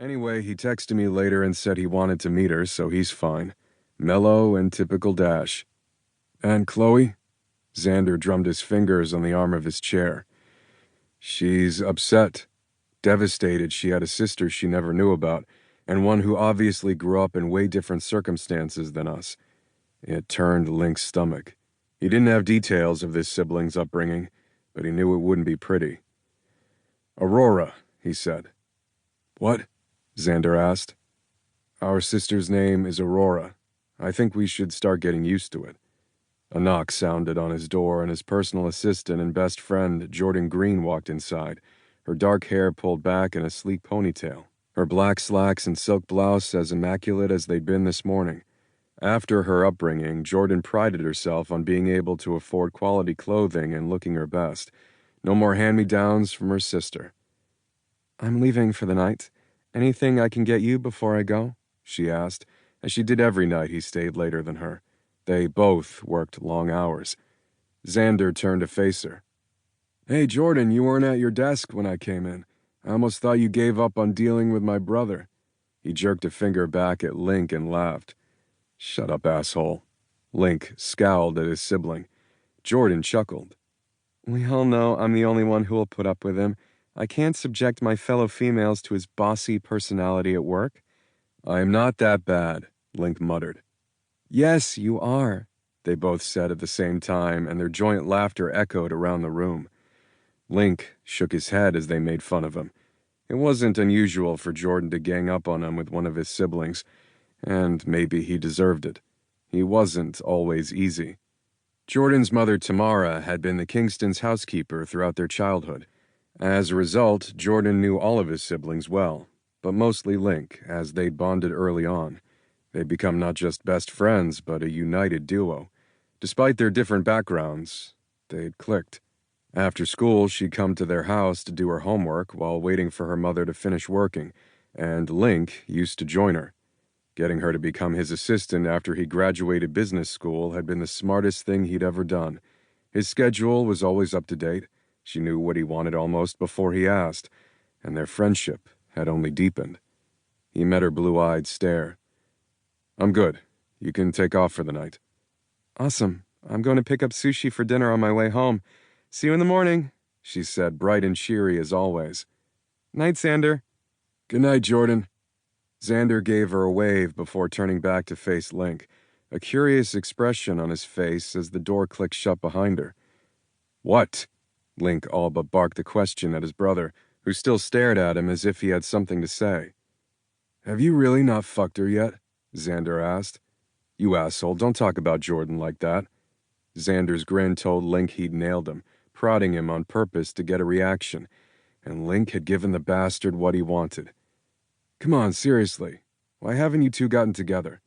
Anyway, he texted me later and said he wanted to meet her, so he's fine. Mellow and typical Dash. And Chloe? Xander drummed his fingers on the arm of his chair. She's upset, devastated she had a sister she never knew about, and one who obviously grew up in way different circumstances than us. It turned Linc's stomach. He didn't have details of this sibling's upbringing, but he knew it wouldn't be pretty. Aurora, he said. What? Xander asked. Our sister's name is Aurora. I think we should start getting used to it. A knock sounded on his door, and his personal assistant and best friend, Jordan Greene, walked inside, her dark hair pulled back in a sleek ponytail, her black slacks and silk blouse as immaculate as they'd been this morning. After her upbringing, Jordan prided herself on being able to afford quality clothing and looking her best. No more hand-me-downs from her sister. I'm leaving for the night. Anything I can get you before I go? She asked, as she did every night he stayed later than her. They both worked long hours. Xander turned to face her. Hey, Jordan, you weren't at your desk when I came in. I almost thought you gave up on dealing with my brother. He jerked a finger back at Linc and laughed. Shut up, asshole. Linc scowled at his sibling. Jordan chuckled. We all know I'm the only one who will put up with him. I can't subject my fellow females to his bossy personality at work. I am not that bad, Linc muttered. Yes, you are, they both said at the same time, and their joint laughter echoed around the room. Linc shook his head as they made fun of him. It wasn't unusual for Jordan to gang up on him with one of his siblings, and maybe he deserved it. He wasn't always easy. Jordan's mother, Tamara, had been the Kingstons' housekeeper throughout their childhood. As a result, Jordan knew all of his siblings well, but mostly Linc, as they'd bonded early on. They'd become not just best friends, but a united duo. Despite their different backgrounds, they'd clicked. After school, she'd come to their house to do her homework while waiting for her mother to finish working, and Linc used to join her. Getting her to become his assistant after he graduated business school had been the smartest thing he'd ever done. His schedule was always up to date. She knew what he wanted almost before he asked, and their friendship had only deepened. He met her blue-eyed stare. I'm good. You can take off for the night. Awesome. I'm going to pick up sushi for dinner on my way home. See you in the morning, she said, bright and cheery as always. Night, Xander. Good night, Jordan. Xander gave her a wave before turning back to face Linc, a curious expression on his face as the door clicked shut behind her. What? Linc all but barked the question at his brother, who still stared at him as if he had something to say. Have you really not fucked her yet? Xander asked. You asshole, don't talk about Jordan like that. Xander's grin told Linc he'd nailed him, prodding him on purpose to get a reaction, and Linc had given the bastard what he wanted. Come on, seriously. Why haven't you two gotten together?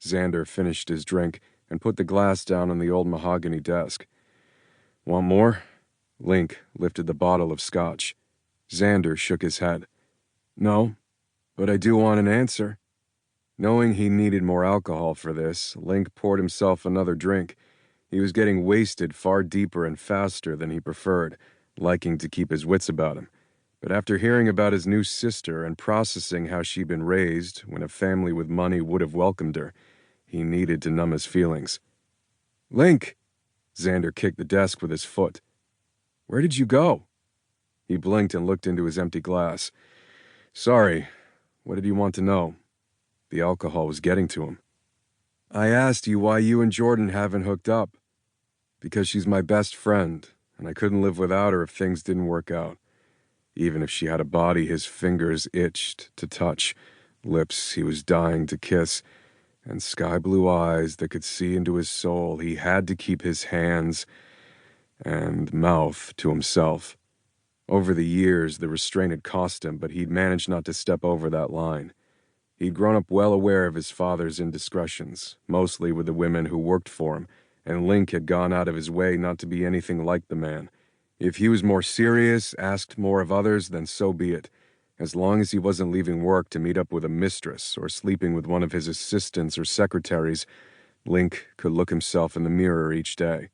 Xander finished his drink and put the glass down on the old mahogany desk. Want more? Linc lifted the bottle of scotch. Xander shook his head. No, but I do want an answer. Knowing he needed more alcohol for this, Linc poured himself another drink. He was getting wasted far deeper and faster than he preferred, liking to keep his wits about him. But after hearing about his new sister and processing how she'd been raised when a family with money would have welcomed her, he needed to numb his feelings. Linc! Xander kicked the desk with his foot. Where did you go? He blinked and looked into his empty glass. Sorry. What did you want to know? The alcohol was getting to him. I asked you why you and Jordan haven't hooked up. Because she's my best friend, and I couldn't live without her if things didn't work out. Even if she had a body his fingers itched to touch, lips he was dying to kiss, and sky-blue eyes that could see into his soul, he had to keep his hands and mouth to himself. Over the years, the restraint had cost him, but he'd managed not to step over that line. He'd grown up well aware of his father's indiscretions, mostly with the women who worked for him, and Linc had gone out of his way not to be anything like the man. If he was more serious, asked more of others, then so be it. As long as he wasn't leaving work to meet up with a mistress or sleeping with one of his assistants or secretaries, Linc could look himself in the mirror each day.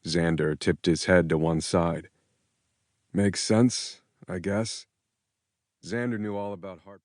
Xander tipped his head to one side. Makes sense, I guess. Xander knew all about heart.